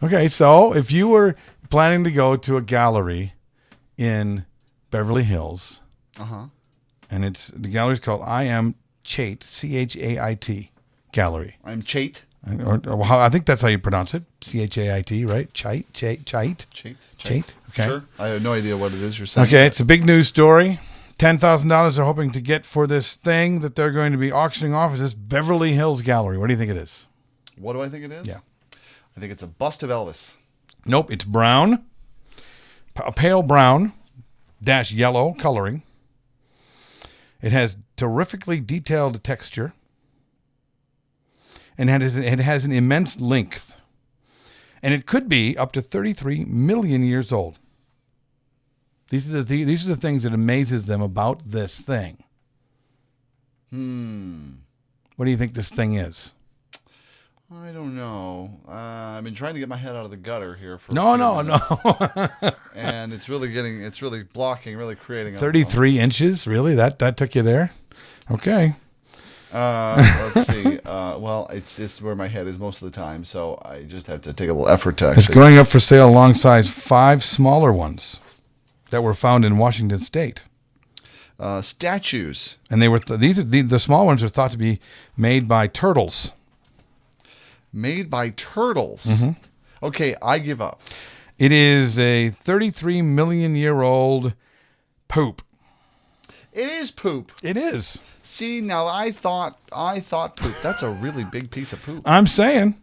Okay, so if you were planning to go to a gallery in Beverly Hills, and the gallery's called I Am Chait, Chait Gallery. I'm Chait. Or I think that's how you pronounce it. Chait, right? Chait. Chait. Okay. Sure. I have no idea what it is you're saying. Okay, it's a big news story. $10,000 they're hoping to get for this thing that they're going to be auctioning off as this Beverly Hills Gallery. What do you think it is? What do I think it is? Yeah. I think it's a bust of Elvis. Nope, it's brown. A pale brown - yellow coloring. It has terrifically detailed texture. And it has an immense length. And it could be up to 33 million years old. These are the things that amazes them about this thing. What do you think this thing is? I don't know. I've been trying to get my head out of the gutter here for No. And it's really blocking, really creating 33 inches? Really? That took you there? Okay. Let's see. Well, it's where my head is most of the time, so I just have to take a little effort to. It's going up for sale alongside 5 smaller ones that were found in Washington State. Statues. And they were the small ones are thought to be made by turtles. Made by turtles. Okay, I give up. It is a 33 million year old poop. It is poop. It is. See, now I thought poop. That's a really big piece of poop. I'm saying.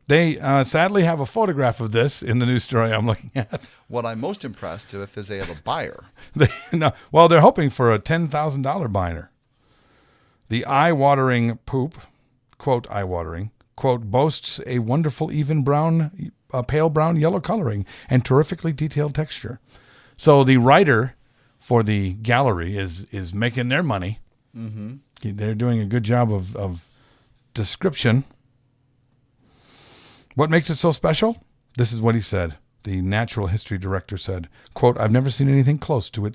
They sadly have a photograph of this in the news story I'm looking at. What I'm most impressed with is they have a buyer. They're hoping for a $10,000 buyer. The eye-watering poop, quote, eye-watering, quote, boasts a wonderful even brown, pale brown yellow coloring and terrifically detailed texture. So the writer for the gallery is making their money. They're doing a good job of description. What makes it so special? This is what he said. The natural history director said, quote, I've never seen anything close to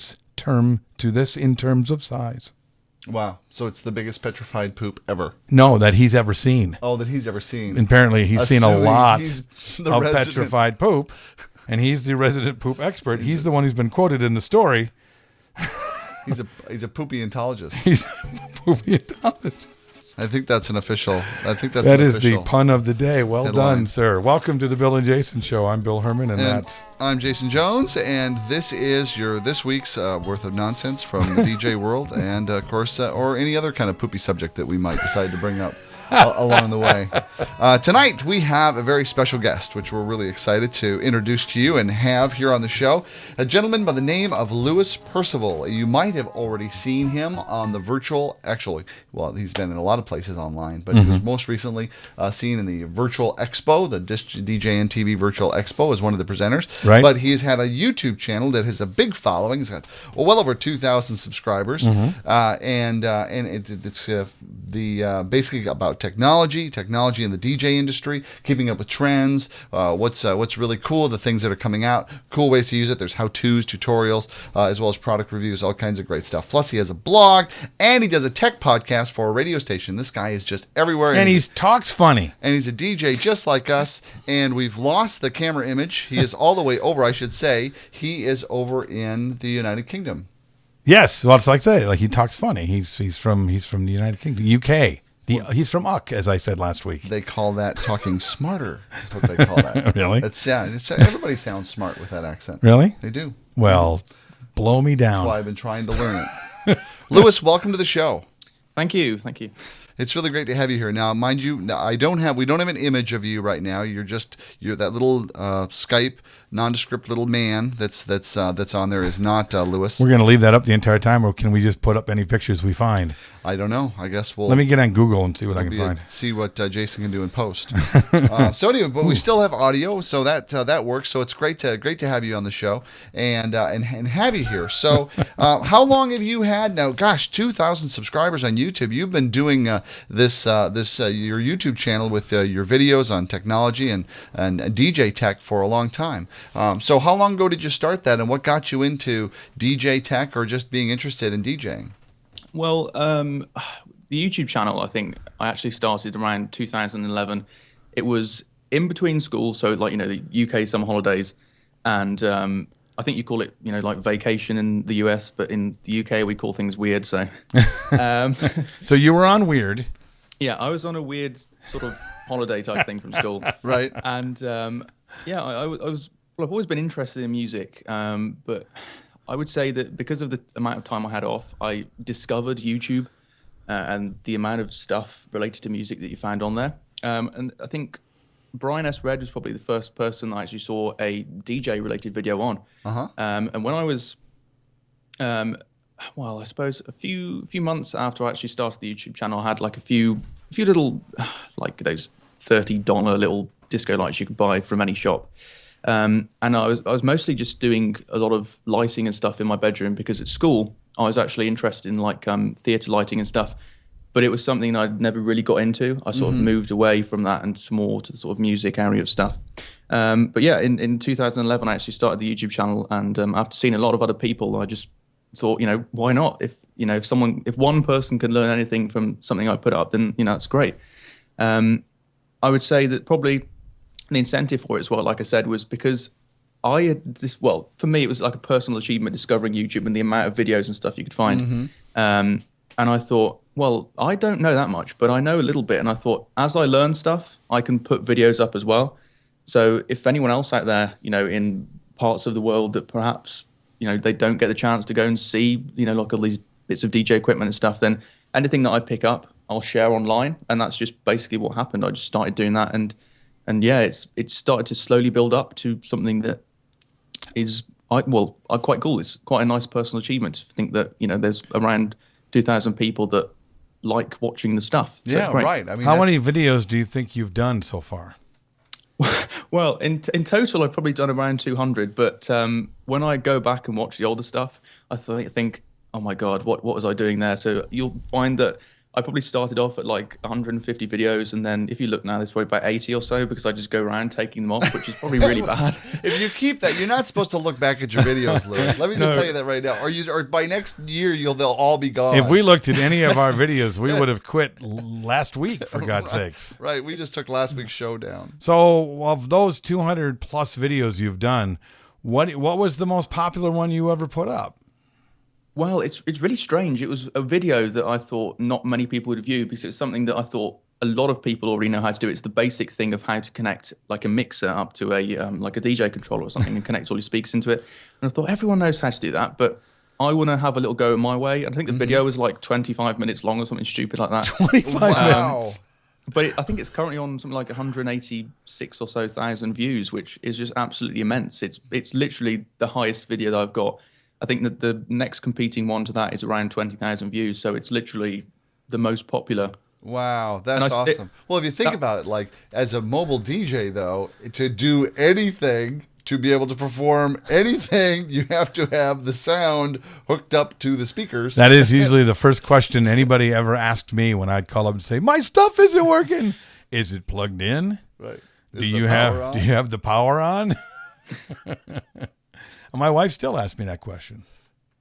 this in terms of size. Wow. So it's the biggest petrified poop ever. No, that he's ever seen. Oh, that he's ever seen. Apparently he's seen a lot of resident. Petrified poop, and he's the resident poop expert. He's the one who's been quoted in the story. He's a poopyentologist. He's a poopyentologist. I think that's an official. That is the pun of the day. Well headline. done, sir. Welcome to the Bill and Jason Show. I'm Bill Hermann, and I'm Jason Jones, and this is this week's worth of nonsense from the DJ world, and of course, or any other kind of poopy subject that we might decide to bring up along the way. Tonight we have a very special guest, which we're really excited to introduce to you and have here on the show. A gentleman by the name of Louis Percival. You might have already seen him on the virtual, he's been in a lot of places online, but he was most recently seen in the Virtual Expo, the DJNTV Virtual Expo, as one of the presenters. Right. But he's had a YouTube channel that has a big following. He's got well over 2,000 subscribers, and it's basically about technology in the DJ industry, keeping up with trends, what's really cool, the things that are coming out, cool ways to use it. There's how-tos, tutorials, as well as product reviews, all kinds of great stuff. Plus, he has a blog, and he does a tech podcast for a radio station. This guy is just everywhere. And he talks funny. And he's a DJ just like us, and we've lost the camera image. He is all the way over, I should say. He is over in the United Kingdom. Yes, well, it's like I say, like he talks funny. He's from the United Kingdom, UK. He's from UC, as I said last week. They call that talking smarter. Is what they call that. Really? Everybody sounds smart with that accent. Really? They do. Well, blow me down. That's why I've been trying to learn it. Louis, welcome to the show. Thank you. It's really great to have you here. Now, mind you, we don't have an image of you right now. You're that little Skype nondescript little man that's on there is not Louis. We're going to leave that up the entire time, or can we just put up any pictures we find? I don't know. I guess we'll. Let me get on Google and see what I can find. See what Jason can do in post. So anyway, but we still have audio, so that works. So it's great to have you on the show and have you here. So how long have you had now? Gosh, 2,000 subscribers on YouTube. You've been doing this your YouTube channel with your videos on technology and DJ tech for a long time. So how long ago did you start that, and what got you into DJ tech or just being interested in DJing? Well, the YouTube channel, I think I actually started around 2011. It was in between school, so like, the UK summer holidays, and I think you call it, like vacation in the US, but in the UK we call things weird. So, So you were on Weird. yeah, I was on a weird sort of holiday type thing from school. Right. And yeah, I was. Well, I've always been interested in music, but I would say that because of the amount of time I had off, I discovered YouTube and the amount of stuff related to music that you found on there. And I think Brian S. Red was probably the first person I actually saw a DJ related video on. And when I was, well, I suppose a few months after I actually started the YouTube channel, I had like a few little, like those $30 little disco lights you could buy from any shop. And I was mostly just doing a lot of lighting and stuff in my bedroom, because at school I was actually interested in like theatre lighting and stuff, but it was something I'd never really got into. I sort of moved away from that and more to the sort of music area of stuff. But yeah, in 2011 I actually started the YouTube channel, and after seeing a lot of other people, I just thought, why not? If one person can learn anything from something I put up, then it's great. I would say that probably the incentive for it as well, like I said, was because I had this, well, for me, it was like a personal achievement discovering YouTube and the amount of videos and stuff you could find. And I thought, well, I don't know that much, but I know a little bit. And I thought, as I learn stuff, I can put videos up as well. So if anyone else out there, in parts of the world that perhaps, they don't get the chance to go and see, like all these bits of DJ equipment and stuff, then anything that I pick up, I'll share online. And that's just basically what happened. I just started doing that. And yeah, it's started to slowly build up to something that is quite cool. It's quite a nice personal achievement to think that there's around 2,000 people that like watching the stuff. So Yeah, right. I mean, how many videos do you think you've done so far? Well, in total, I've probably done around 200. But when I go back and watch the older stuff, I think, oh my God, what was I doing there? So you'll find that I probably started off at like 150 videos, and then if you look now, there's probably about 80 or so, because I just go around taking them off, which is probably really bad. If you keep that, you're not supposed to look back at your videos, Louis. Let me just tell you that right now. Or by next year, they'll all be gone. If we looked at any of our videos, we would have quit last week, for God's sakes. Right. We just took last week's show down. So of those 200 plus videos you've done, what was the most popular one you ever put up? Well, it's really strange. It was a video that I thought not many people would view, because it's something that I thought a lot of people already know how to do. It's the basic thing of how to connect like a mixer up to a like a DJ controller or something and connect all your speakers into it. And I thought everyone knows how to do that, but I want to have a little go at my way. And I think the video was like 25 minutes long or something stupid like that. 25 minutes. But I think it's currently on something like 186 or so thousand views, which is just absolutely immense. It's literally the highest video that I've got. I think that the next competing one to that is around 20,000 views. So it's literally the most popular. Wow, that's awesome. Well, if you think about it, like as a mobile DJ, though, to do anything, to be able to perform anything, you have to have the sound hooked up to the speakers. That is usually the first question anybody ever asked me when I'd call up and say, "My stuff isn't working. Is it plugged in? Right. Do you have the power on?" My wife still asks me that question.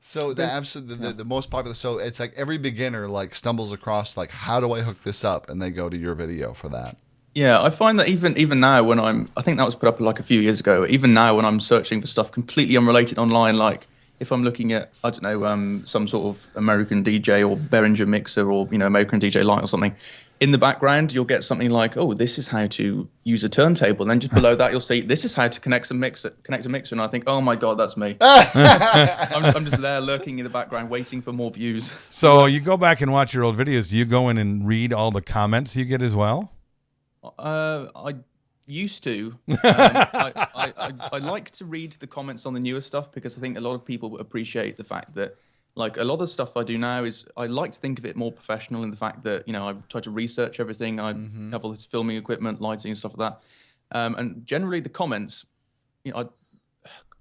So the most popular. So it's like every beginner like stumbles across like, how do I hook this up, and they go to your video for that. Yeah, I find that even now when I think that was put up like a few years ago. Even now when I'm searching for stuff completely unrelated online, like if I'm looking at some sort of American DJ or Behringer mixer or American DJ Light or something, in the background you'll get something like, oh, this is how to use a turntable, and then just below that you'll see this is how to connect a mixer, and I think, oh my God, that's me. I'm just there lurking in the background waiting for more views. So you go back and watch your old videos. Do you go in and read all the comments you get as well? I used to. I like to read the comments on the newer stuff, because I think a lot of people appreciate the fact that, like, a lot of the stuff I do now is I like to think of it more professional in the fact that I try to research everything. I have all this filming equipment, lighting and stuff like that. And generally the comments,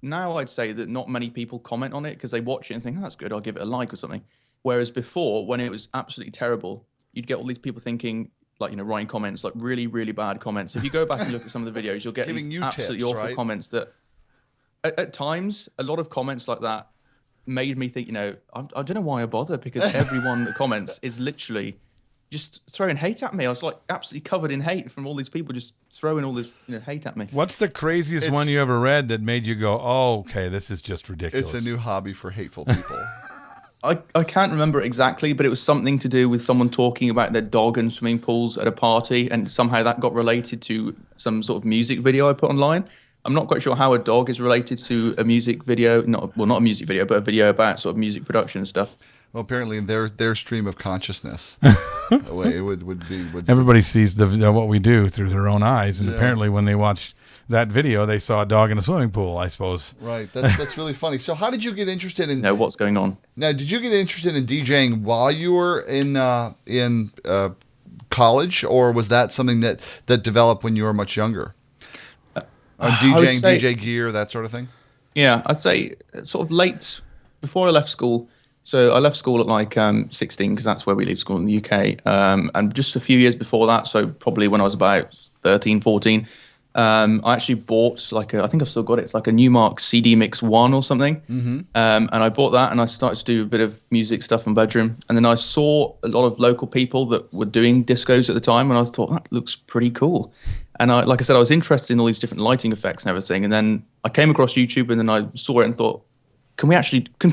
now I'd say that not many people comment on it because they watch it and think, oh, that's good, I'll give it a like or something. Whereas before, when it was absolutely terrible, you'd get all these people thinking, like, writing comments, like really, really bad comments. If you go back and look at some of the videos, you'll get these absolutely awful comments that at times, a lot of comments like that made me think, I don't know why I bother, because everyone that comments is literally just throwing hate at me. I was like absolutely covered in hate from all these people just throwing all this hate at me. What's the craziest one you ever read that made you go, "Oh, okay, this is just ridiculous"? It's a new hobby for hateful people. I can't remember exactly, but it was something to do with someone talking about their dog and swimming pools at a party, and somehow that got related to some sort of music video I put online. I'm not quite sure how a dog is related to a music video, not a music video, but a video about sort of music production and stuff. Well, apparently their stream of consciousness, it would be. Everybody sees what we do through their own eyes, and apparently when they watch that video, they saw a dog in a swimming pool, I suppose. Right. That's really funny. So how did you get interested in... Know what's going on. Now, did you get interested in DJing while you were in college, or was that something that developed when you were much younger? DJing, DJ gear, that sort of thing? Yeah, I'd say sort of late, before I left school. So I left school at like 16, because that's where we leave school in the UK. And just a few years before that, so probably when I was about 13, 14, I actually bought I think I've still got it. It's like a Newmark CD Mix 1 or something. Mm-hmm. And I bought that and I started to do a bit of music stuff in my bedroom. And then I saw a lot of local people that were doing discos at the time, and I thought, that looks pretty cool. And like I said, I was interested in all these different lighting effects and everything. And then I came across YouTube, and then I saw it and thought, can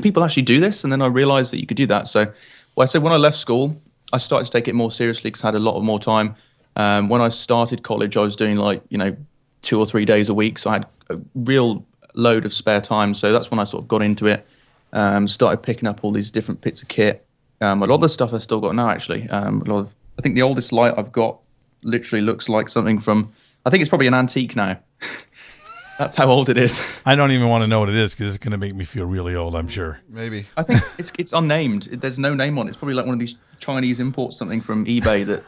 people actually do this? And then I realized that you could do that. So I said when I left school, I started to take it more seriously because I had a lot more time. When I started college, I was doing 2 or 3 days a week. So I had a real load of spare time. So that's when I sort of got into it, started picking up all these different bits of kit. A lot of the stuff I've still got now, actually. I think the oldest light I've got literally looks like something from, I think it's probably an antique now. That's how old it is. I don't even want to know what it is, because it's going to make me feel really old, I'm sure. Maybe. I think it's unnamed. There's no name on it. It's probably like one of these Chinese imports, something from eBay that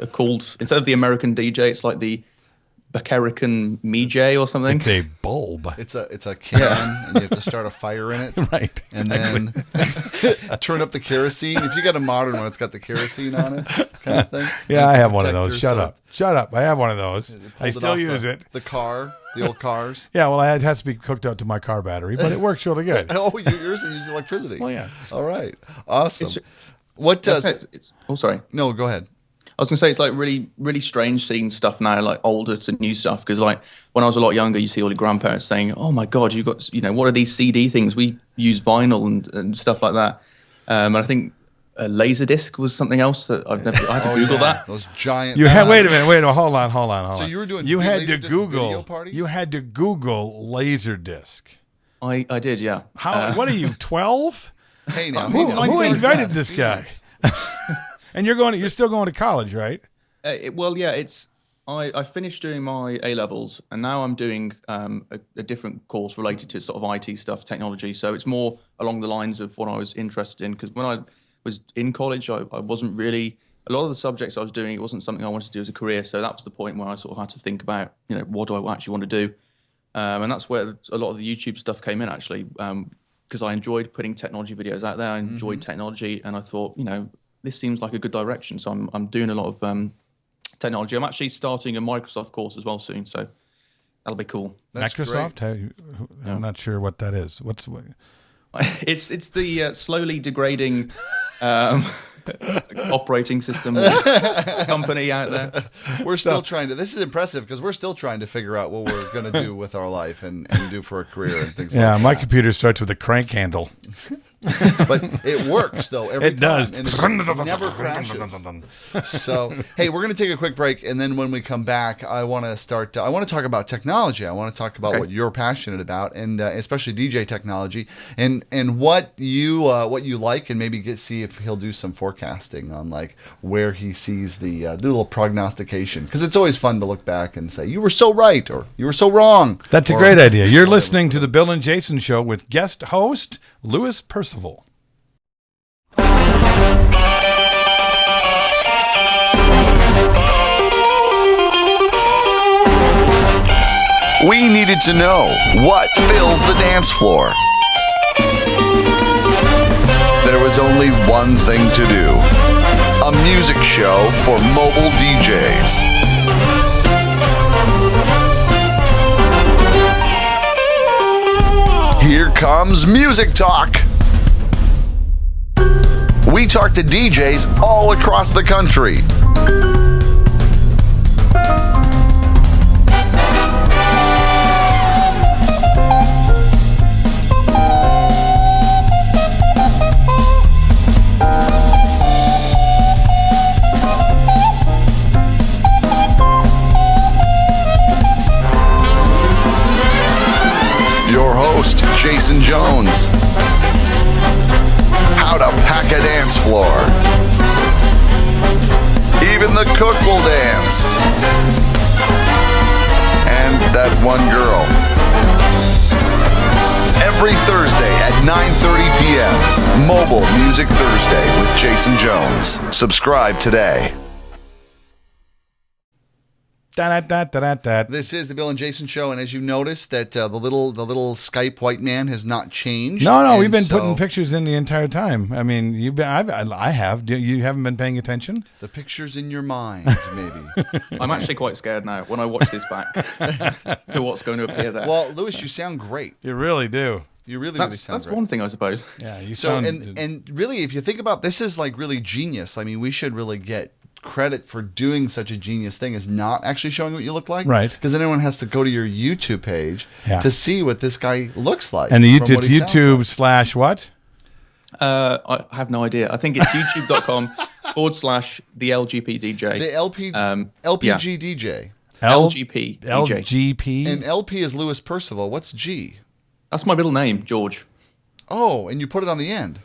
are called, instead of the American DJ, it's like the Bacarican Mijay or something. It's a bulb. It's a can, and you have to start a fire in it. Right. And then turn up the kerosene. If you got a modern one, it's got the kerosene on it, kind of thing. Yeah, I have one of those. Shut up. I have one of those. I still use it. The old cars. Yeah, well, it has to be hooked up to my car battery, but it works really good. Oh, yours uses electricity. Well, yeah. All right. Awesome. Sorry. No, go ahead. I was going to say, it's like really, really strange seeing stuff now, like older to new stuff. Because like when I was a lot younger, you see all the grandparents saying, "Oh my God, you've got, what are these CD things? We use vinyl and stuff like that." And I think a Laserdisc was something else that I had to Google that. Those giant. Wait a minute. Hold on. So you were doing. You had to Google. Laserdisc. I did, yeah. What are you, 12? Hey now. Who invited this guy? And you're still going to college, right? I finished doing my A-levels, and now I'm doing a different course related to sort of IT stuff, technology. So it's more along the lines of what I was interested in. Because when I was in college, I wasn't really, a lot of the subjects I was doing, it wasn't something I wanted to do as a career. So that was the point where I sort of had to think about, what do I actually want to do? And that's where a lot of the YouTube stuff came in, actually, because I enjoyed putting technology videos out there. I enjoyed technology, and I thought, this seems like a good direction. So I'm doing a lot of technology. I'm actually starting a Microsoft course as well soon, so that'll be cool. That's Microsoft? I'm not sure what that is. It's the slowly degrading operating system company out there. We're still trying to. This is impressive because we're still trying to figure out what we're going to do with our life and do for a career and things like that. Yeah, my computer starts with a crank handle. But it works though every time. Does. And it never crashes. So hey, we're going to take a quick break, and then when we come back, I want to talk about technology. I want to talk about what you're passionate about, and especially DJ technology, and what you like, and maybe see if he'll do some forecasting on like where he sees the little prognostication, because it's always fun to look back and say you were so right or you were so wrong. That's a great idea. You're listening to the Bill and Jason Show with guest host Louis Percival. We needed to know what fills the dance floor. There was only one thing to do. A music show for mobile DJs. Here comes Music Talk. We talk to DJs all across the country. Your host, Jason Jones. How to pack a dance floor. Even the cook will dance. And that one girl. Every Thursday at 9:30 p.m. Mobile Music Thursday with Jason Jones. Subscribe today. This is the Bill and Jason Show, and as you noticed, that the little Skype white man has not changed. No, we've been putting pictures in the entire time. I mean, I have. You haven't been paying attention? The pictures in your mind, maybe. I'm actually quite scared now when I watch this back to what's going to appear there. Well, Lewis, you sound great. You really do. You really sound great. That's one thing, I suppose. Yeah, you so, sound. And really, if you think about this, is like really genius. I mean, we should really get credit for doing such a genius thing, is not actually showing what you look like, right? Because then everyone has to go to your YouTube page to see what this guy looks like. And it's YouTube / what? I have no idea. I think it's youtube.com / the LGP DJ. The LPG DJ. LGP DJ. LGP. And LP is Lewis Percival. What's G? That's my middle name, George. Oh, and you put it on the end.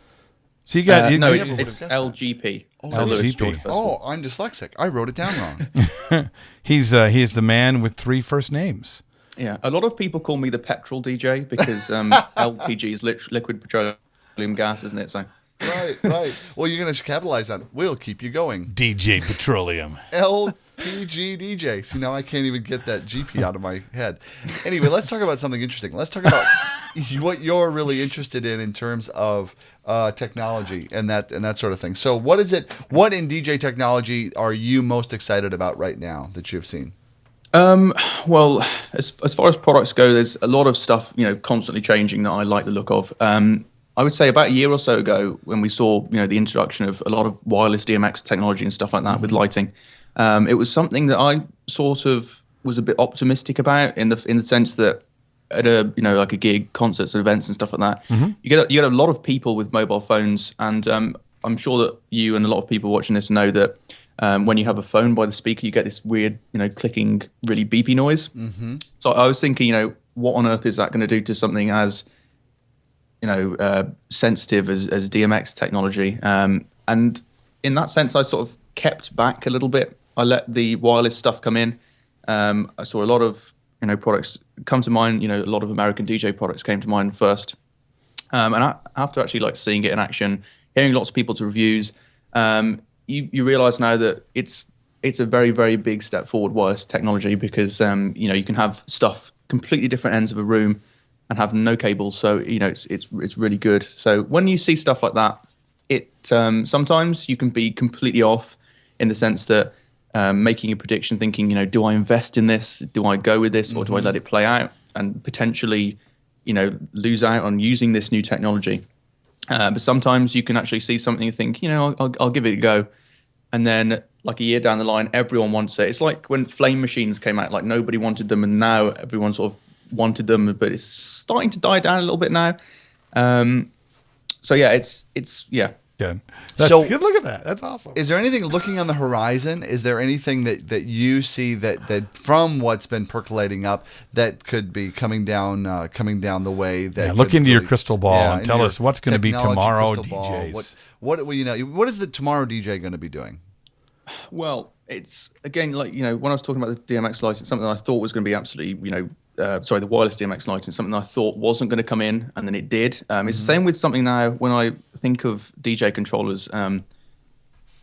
So you got no, it's LGP. LGP. Oh, I'm dyslexic. I wrote it down wrong. He's the man with 3 first names. Yeah, a lot of people call me the petrol DJ because LPG is liquid petroleum gas, isn't it? So. Right. Well, you're going to capitalize on it. We'll keep you going. DJ Petroleum. LPG DJ. See, now I can't even get that GP out of my head. Anyway, let's talk about something interesting. Let's talk about what you're really interested in terms of technology and that sort of thing. So what is it? What in DJ technology are you most excited about right now that you've seen? Well, as far as products go, there's a lot of stuff, constantly changing that I like the look of. I would say about a year or so ago, when we saw, the introduction of a lot of wireless DMX technology and stuff like that with lighting, it was something that I sort of was a bit optimistic about in the sense that at a like a gig, concerts and events and stuff like that, you get a lot of people with mobile phones, and I'm sure that you and a lot of people watching this know that when you have a phone by the speaker, you get this weird, clicking, really beepy noise. So I was thinking, what on earth is that going to do to something as sensitive as DMX technology? And in that sense, I sort of kept back a little bit. I let the wireless stuff come in. I saw a lot of products come to mind. A lot of American DJ products came to mind first. And after actually seeing it in action, hearing lots of people's reviews, you realize now that it's a very, very big step forward wireless technology, because you can have stuff completely different ends of a room and have no cables, so it's really good. So when you see stuff like that, it sometimes you can be completely off in the sense that making a prediction, thinking, do I invest in this? Do I go with this, or do I let it play out and potentially, lose out on using this new technology? But sometimes you can actually see something and think, I'll give it a go, and then like a year down the line, everyone wants it. It's like when flame machines came out, like nobody wanted them, and now everyone sort of wanted them, but it's starting to die down a little bit now. So yeah, it's yeah. Good. So look at that. That's awesome. Is there anything looking on the horizon? Is there anything that you see that from what's been percolating up that could be coming down the way? That look into your crystal ball and tell us what's going to be tomorrow DJs. What is the tomorrow DJ going to be doing? Well, it's again when I was talking about the DMX license, something I thought was going to be absolutely the wireless DMX lighting, something I thought wasn't going to come in, and then it did. It's the same with something now. When I think of DJ controllers, something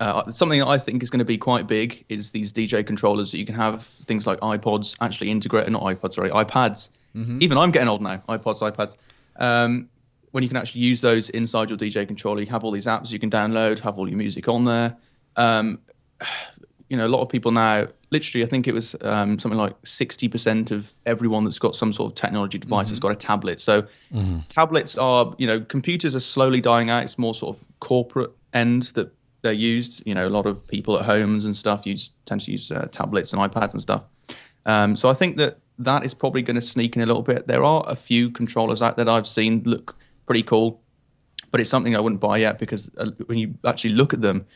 that I think is going to be quite big is these DJ controllers that you can have things like iPods actually integrate, not iPods, sorry, iPads. Even I'm getting old now, iPods, iPads. When you can actually use those inside your DJ controller, you have all these apps you can download, have all your music on there. A lot of people now, literally, I think it was something like 60% of everyone that's got some sort of technology device has got a tablet. So tablets are, computers are slowly dying out. It's more sort of corporate end that they're used. You know, a lot of people at homes and stuff tend to use tablets and iPads and stuff. So I think that is probably going to sneak in a little bit. There are a few controllers out there that I've seen look pretty cool, but it's something I wouldn't buy yet because when you actually look at them,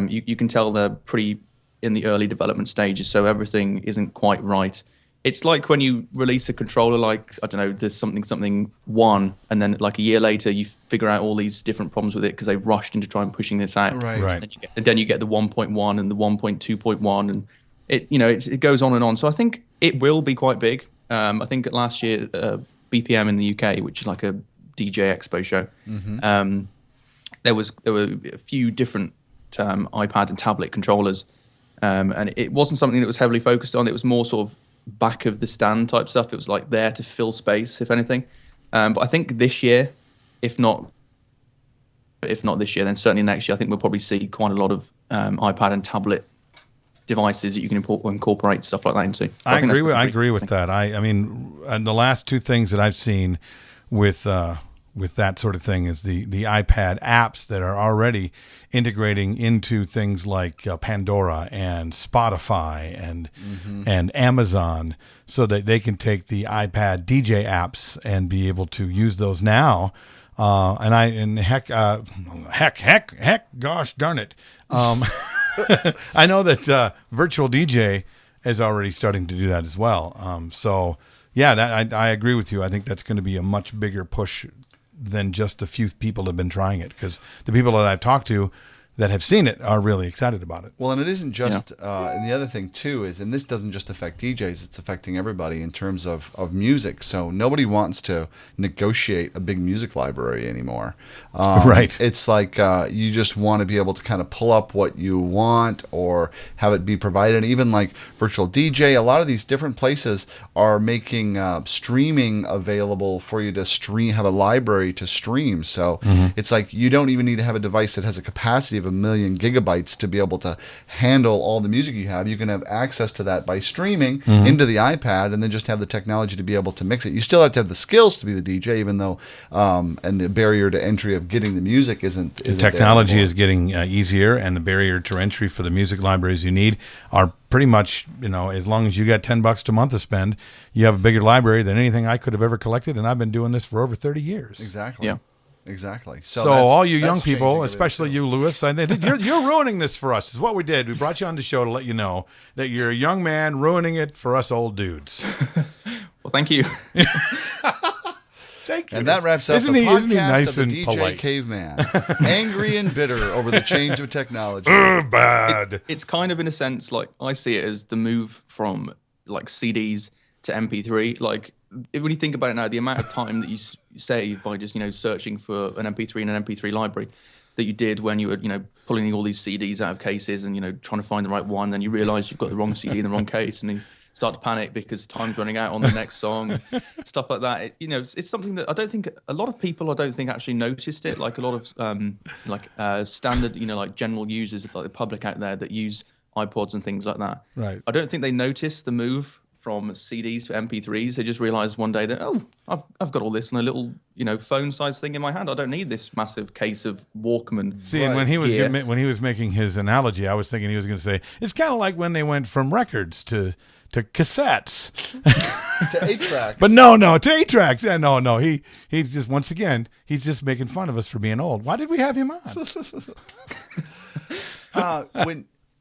you can tell they're pretty in the early development stages, so everything isn't quite right. It's like when you release a controller, like, I don't know, there's something one, and then like a year later you figure out all these different problems with it because they rushed into trying pushing this out. Right. And then you get the 1.1 and the 1.2.1, and it goes on and on. So I think it will be quite big. I think last year, BPM in the UK, which is like a DJ expo show, there were a few different iPad and tablet controllers, and it wasn't something that was heavily focused on. It was more sort of back of the stand type stuff. It was like there to fill space, if anything. But I think this year, if not this year, then certainly next year, I think we'll probably see quite a lot of iPad and tablet devices that you can incorporate stuff like that into. I agree with that. I mean, and the last two things that I've seen with that sort of thing is the iPad apps that are already integrating into things like Pandora and Spotify and Amazon, so that they can take the iPad DJ apps and be able to use those now. Heck, gosh darn it. I know that Virtual DJ is already starting to do that as well. So yeah, I agree with you. I think that's going to be a much bigger push than just a few people have been trying it, because the people that I've talked to that have seen it are really excited about it. Well, and it isn't just, and the other thing too is, and this doesn't just affect DJs, it's affecting everybody in terms of music. So nobody wants to negotiate a big music library anymore. Right. It's like you just want to be able to kind of pull up what you want or have it be provided. And even like Virtual DJ, a lot of these different places are making streaming available for you to have a library to stream. So it's like you don't even need to have a device that has a capacity of 1 million gigabytes to be able to handle all the music you have. You can have access to that by streaming into the iPad, and then just have the technology to be able to mix it. You still have to have the skills to be the DJ, even though and the barrier to entry of getting the music isn't the technology is getting easier, and the barrier to entry for the music libraries you need are pretty much, as long as you got $10 a month to spend, you have a bigger library than anything I could have ever collected, and I've been doing this for over 30 years. Exactly. Yeah. Exactly. So all you young people, especially you, Lewis, I think you're ruining this for us. Is what we did. We brought you on the show to let you know that you're a young man ruining it for us old dudes. Well, thank you. Thank you. And that wraps up the podcast isn't he nice of the DJ polite? Caveman. Angry and bitter over the change of technology. Bad. It's kind of, in a sense, like, I see it as the move from like CDs to MP3. Like, when you think about it now, the amount of time that you save by just searching for an MP3 in an MP3 library that you did when you were pulling all these CDs out of cases and trying to find the right one, then you realize you've got the wrong CD in the wrong case, and then you start to panic because time's running out on the next song, stuff like that. It's something that I don't think a lot of people actually noticed it. Like a lot of standard like general users, like the public out there that use iPods and things like that. Right. I don't think they noticed the move from CDs to MP3s. They just realized one day that, I've got all this in a little phone-sized thing in my hand. I don't need this massive case of Walkman. See, and when he was making his analogy, I was thinking he was going to say it's kind of like when they went from records to cassettes to 8-tracks. But no, to 8-tracks. Yeah, no. He's just, once again, he's just making fun of us for being old. Why did we have him on?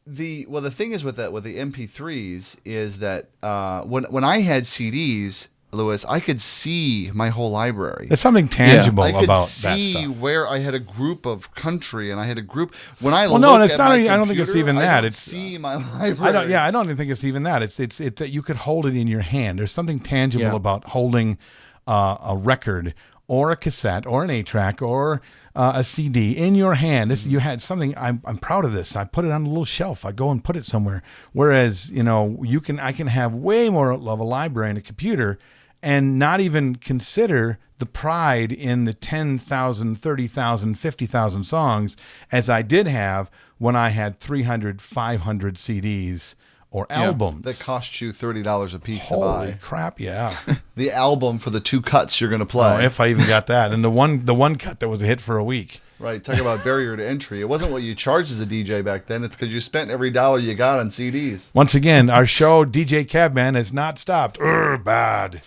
The thing is with the MP3s is that when I had CDs, Lewis, I could see my whole library. There's something tangible about that stuff. I could see where I had a group of country, and I had a group. When I it's not. I don't think it's even that. It's see my library. I don't even think it's even that. It's that you could hold it in your hand. There's something tangible about holding a record or a cassette or an 8-track or a CD in your hand. You had something. I'm proud of this. I put it on a little shelf. I go and put it somewhere. Whereas I can have way more of a library in a computer and not even consider the pride in the 10,000, 30,000, 50,000 songs as I did have when I had 300, 500 CDs or albums. That cost you $30 a piece to buy. Holy crap, yeah. The album for the 2 cuts you're going to play. Oh, if I even got that. And the one cut that was a hit for a week. Right, talk about barrier to entry. It wasn't what you charged as a DJ back then. It's because you spent every dollar you got on CDs. Once again, our show, DJ Cabman, has not stopped. Bad.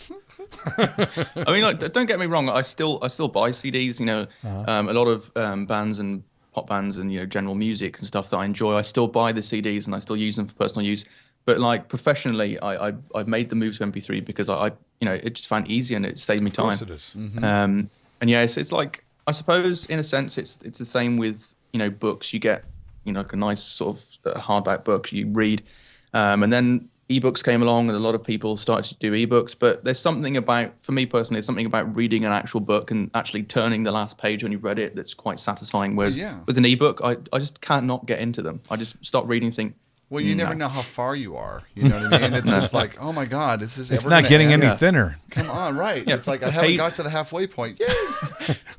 I mean, like, don't get me wrong. I still buy CDs. You know, a lot of bands and pop bands and general music and stuff that I enjoy. I still buy the CDs and I still use them for personal use. But like professionally, I've made the move to MP3 because I it just found easier and it saved me time. Of course it is. Mm-hmm. And yeah, it's like, I suppose in a sense it's the same with books. You get like a nice sort of hardback book you read, and then ebooks came along and a lot of people started to do ebooks. But there's something about, for me personally, there's something about reading an actual book and actually turning the last page when you've read it that's quite satisfying. Whereas with an ebook, I just can't not get into them. I just stop reading and think, well, you never know how far you are. You know what I mean? It's just like, oh my God, this is. It's not getting any thinner. Come on, right? Yeah. It's like I haven't got to the halfway point. Yay!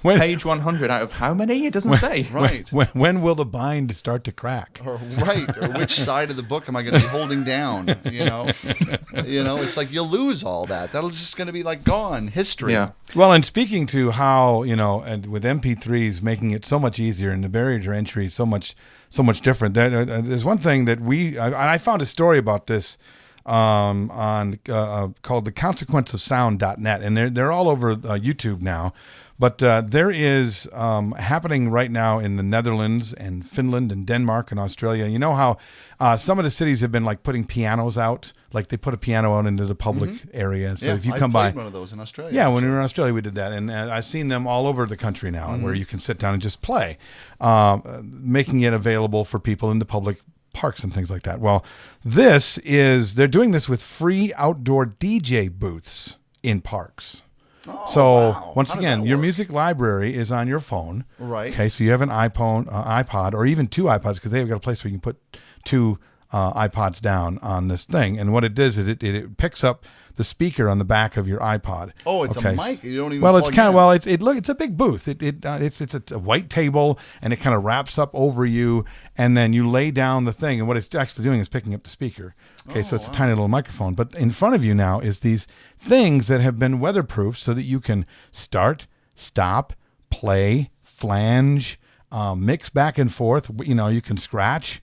Page 100 out of how many? It doesn't say. Right. When will the bind start to crack? Or which side of the book am I going to be holding down? It's like you'll lose all that. That's just going to be like gone, history. Yeah. Well, and speaking to how and with MP3s making it so much easier and the barrier to entry so much different. There's one thing that I found a story about this on called theconsequenceofsound.net, and they're all over YouTube now. But there is happening right now in the Netherlands and Finland and Denmark and Australia. You know how some of the cities have been like putting pianos out, like they put a piano out into the public area. So if you come by, I played one of those in Australia. Yeah, when we were in Australia, we did that, and I've seen them all over the country now, where you can sit down and just play, making it available for people in the public parks and things like that. Well, they're doing this with free outdoor DJ booths in parks. Wow. Once again, your music library is on your phone. Right. Okay, so you have an iPod, or even two iPods, because they've got a place where you can put two iPods down on this thing. And what it does is it picks up the speaker on the back of your iPod. Oh, it's a mic. You don't even. Well, it's kind of in. it's a big booth. It's a white table, and it kind of wraps up over you, and then you lay down the thing, and what it's actually doing is picking up the speaker. Okay, so it's a tiny little microphone. But in front of you now is these things that have been weatherproof, so that you can start, stop, play, flange, mix back and forth. You can scratch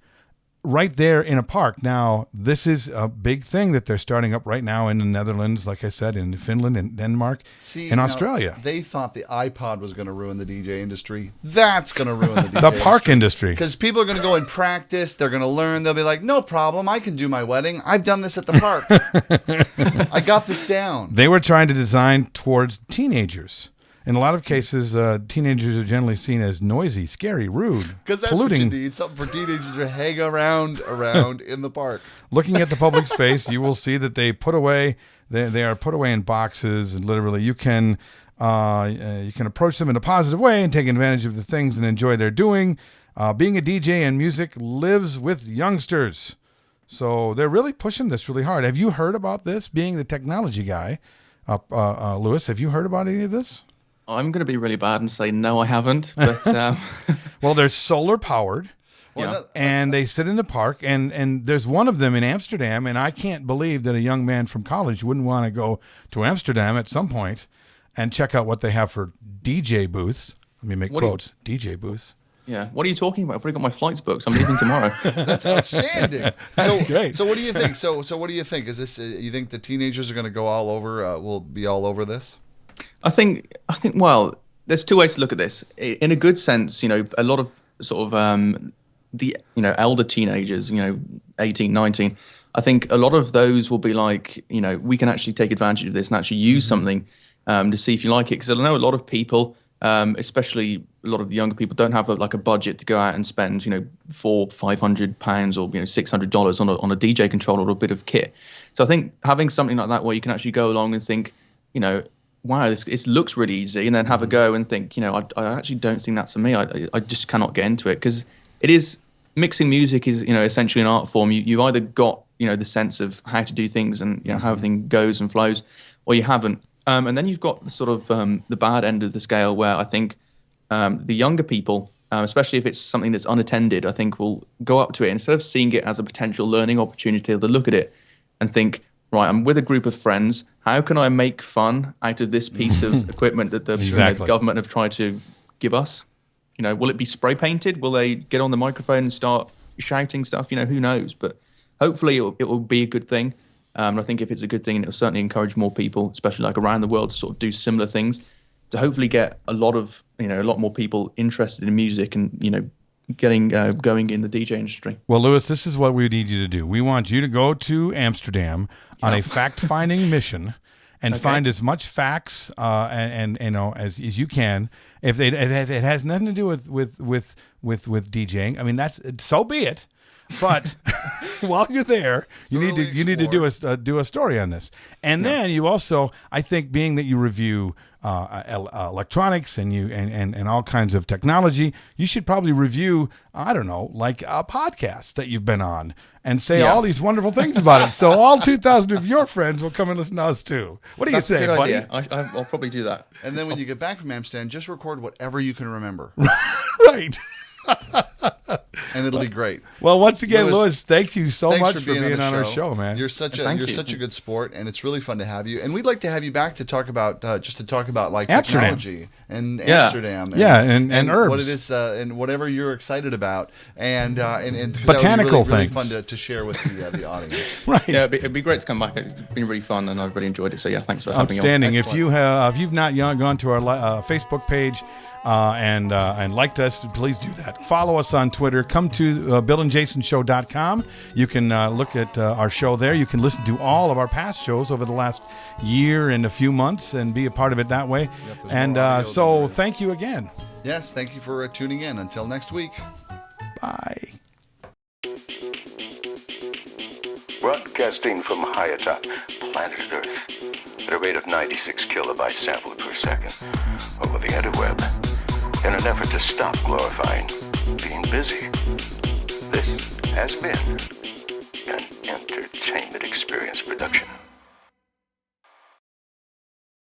right there in a park. Now, this is a big thing that they're starting up right now in the Netherlands, like I said, in Finland and Denmark, and Australia. They thought the iPod was going to ruin the DJ industry. That's going to ruin the DJ the park industry. Because people are going to go and practice. They're going to learn. They'll be like, no problem. I can do my wedding. I've done this at the park. I got this down. They were trying to design towards teenagers. In a lot of cases, teenagers are generally seen as noisy, scary, rude, because that's polluting. What you need, something for teenagers to hang around in the park. Looking at the public space, you will see that they put away. They are put away in boxes, and literally you can approach them in a positive way and take advantage of the things and enjoy their doing. Being a DJ and music lives with youngsters, so they're really pushing this really hard. Have you heard about this? Being the technology guy, Lewis, have you heard about any of this? I'm going to be really bad and say no, I haven't. But well, they're solar powered, yeah. And they sit in the park. And there's one of them in Amsterdam, and I can't believe that a young man from college wouldn't want to go to Amsterdam at some point and check out what they have for DJ booths. Let me make quotes. DJ booths. Yeah. What are you talking about? I've already got my flights booked. I'm leaving tomorrow. That's outstanding. That's great. So what do you think? So what do you think? Is this? You think the teenagers are going to go all over? Will be all over this? I think. Well, there's two ways to look at this. In a good sense, a lot of sort of the elder teenagers, 18, 19. I think a lot of those will be like, we can actually take advantage of this and actually use something to see if you like it. Because I know a lot of people, especially a lot of the younger people, don't have a budget to go out and spend, £400-500 or $600 on a DJ controller or a bit of kit. So I think having something like that where you can actually go along and think, wow, this looks really easy, and then have a go and think, I actually don't think that's for me. I just cannot get into it, because it is, mixing music is, essentially an art form. You've either got, the sense of how to do things and, how everything goes and flows, or you haven't. And then you've got the sort of the bad end of the scale, where I think the younger people, especially if it's something that's unattended, I think will go up to it. Instead of seeing it as a potential learning opportunity, they'll look at it and think, right, I'm with a group of friends. How can I make fun out of this piece of equipment that the government have tried to give us? will it be spray painted? Will they get on the microphone and start shouting stuff? Who knows? But hopefully it will be a good thing. And I think if it's a good thing, it'll certainly encourage more people, especially like around the world, to sort of do similar things, to hopefully get a lot more people interested in music and, getting going in the DJ industry. Well, Lewis, this is what we need you to do. We want you to go to Amsterdam on a fact-finding mission and find as much facts and as you can. If it has nothing to do with DJing, I mean, so be it. But while you're there, you need to do a story on this. And then you also, I think, being that you review electronics and all kinds of technology, you should probably review, I don't know, like a podcast that you've been on and say all these wonderful things about it. So all 2,000 of your friends will come and listen to us too. What do you say, buddy? I'll probably do that. And then when you get back from Amsterdam, just record whatever you can remember. Right. And it'll be great. Well, once again, Lewis, thank you so much for being on our show, man. You're such a good sport, and it's really fun to have you. And we'd like to have you back to talk about like Amsterdam. Technology and Amsterdam, and herbs, what it is, and whatever you're excited about, and botanical that would be really things. Fun to share with the audience. Right? Yeah, it'd be great to come back. It's been really fun, and I've really enjoyed it. So yeah, thanks for having me on. Outstanding. If you've not gone to our Facebook page and liked us, please do that. Follow us on Twitter. Come to BillAndJasonShow.com. You can look at our show there. You can listen to all of our past shows over the last year and a few months and be a part of it that way. And so thank you again. Yes, thank you for tuning in. Until next week. Bye. Broadcasting from high atop planet Earth at a rate of 96 kilobytes sampled per second over the interweb in an effort to stop glorifying being busy. This has been an entertainment experience production.